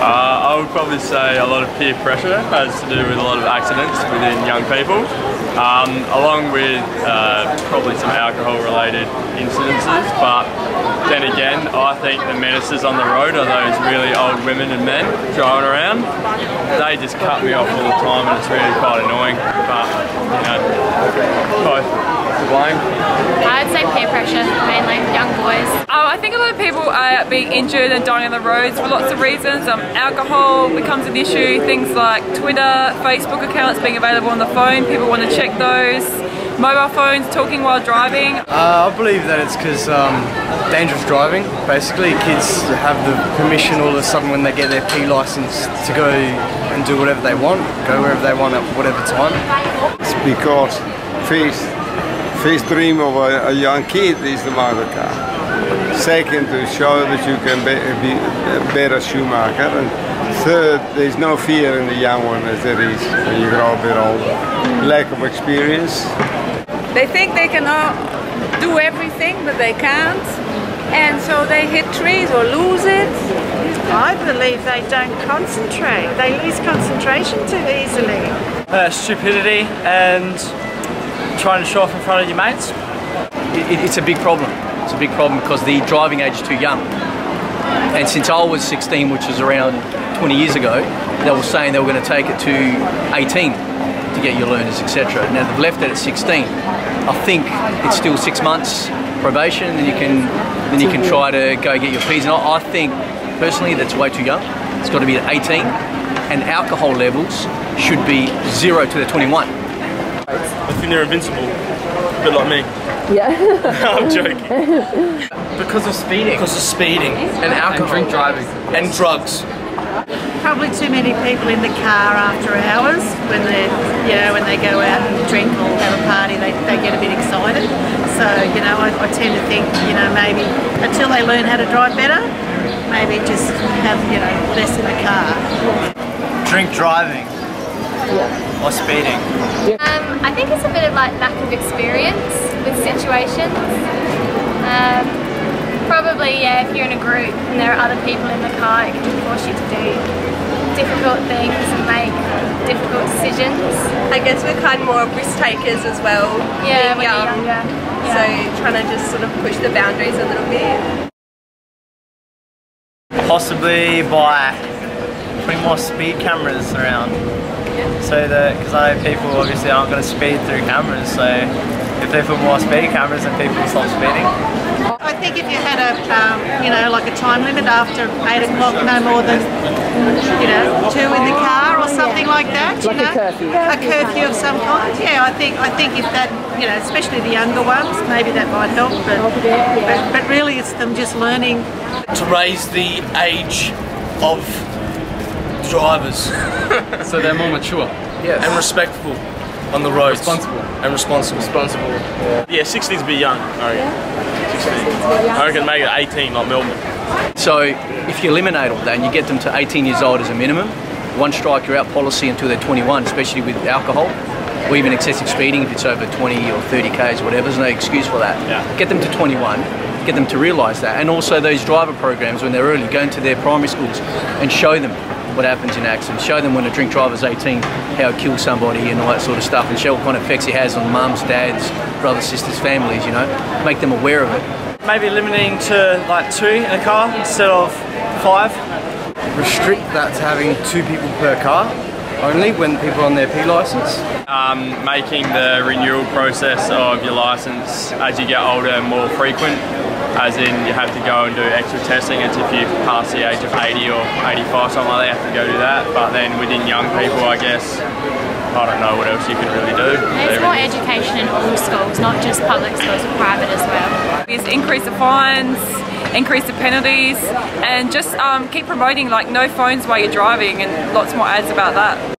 I would probably say a lot of peer pressure has to do with a lot of accidents within young people, along with probably some alcohol-related incidences. But then again, I think the menaces on the road are those really old women and men driving around. They just cut me off all the time, and it's really quite annoying. But you know, both to blame. I'd say peer pressure, mainly young boys. I think a lot of people are being injured and dying on the roads for lots of reasons. Alcohol becomes an issue, things like Twitter, Facebook accounts being available on the phone, people want to check those. Mobile phones, talking while driving. I believe that it's because dangerous driving. Basically, kids have the permission all of a sudden when they get their P license to go and do whatever they want, go wherever they want at whatever time. It's because first dream of a young kid is the motor car. Second, to show that you can be a better shoemaker. And third, there's no fear in the young one as there is when you grow a bit older. Lack of experience. They think they can do everything, but they can't. And so they hit trees or lose it. I believe they don't concentrate. They lose concentration too easily. Stupidity and trying to show off in front of your mates. It's a big problem. It's a big problem because the driving age is too young. And since I was 16, which was around 20 years ago, they were saying they were going to take it to 18 to get your learners, etc. Now they've left it at 16. I think it's still 6 months probation, and then you can try to go get your P's. And I think personally that's way too young. It's got to be at 18, and alcohol levels should be 0 to the 21. I think they're invincible, a bit like me. Yeah. I'm joking. Because of speeding. Because of speeding. And alcohol. And drink driving. And drugs. Probably too many people in the car after hours when they, when they go out and drink or have a party, they get a bit excited. So, I tend to think, maybe until they learn how to drive better, maybe just have, less in the car. Drink driving. Or speeding. I think it's a bit of like lack of experience with situations. Probably, if you're in a group and there are other people in the car, it can force you to do difficult things and make difficult decisions. I guess we're kind of more risk takers as well. Yeah, when you're younger. So trying to just sort of push the boundaries a little bit. Possibly by putting more speed cameras around. So that, because I know people obviously aren't going to speed through cameras, so if they put more speed cameras, then people will stop speeding. I think if you had a, like a time limit after 8 o'clock, no more than, 2 in the car or something like that. Like a curfew. A curfew of some kind. Yeah, I think if that, especially the younger ones, maybe that might help. But really, it's them just learning to raise the age of drivers. So they're more mature. Yes. And respectful on the roads. Responsible. And responsible. Yeah, 16's a bit young, I reckon. 16. I reckon make it 18 like Melbourne. So if you eliminate all that and you get them to 18 years old as a minimum, one strike you're out policy until they're 21, especially with alcohol, or even excessive speeding if it's over 20 or 30 k's, whatever, there's no excuse for that. Yeah. Get them to 21, get them to realise that. And also those driver programs when they're early, go into their primary schools and show them what happens in accidents. Show them when a drink driver's 18, how it kills somebody and all that sort of stuff, and show what kind of effects it has on mums, dads, brothers, sisters, families, make them aware of it. Maybe limiting to like 2 in a car instead of 5. Restrict that to having 2 people per car only when people are on their P license. Making the renewal process of your license as you get older more frequent, as in you have to go and do extra testing. It's if you pass the age of 80 or 85, something like that, you have to go do that. But then within young people, I guess, I don't know what else you can really do. There's more education in all schools, not just public schools, but private as well. Is increase the fines, increase the penalties, and just keep promoting like no phones while you're driving, and lots more ads about that.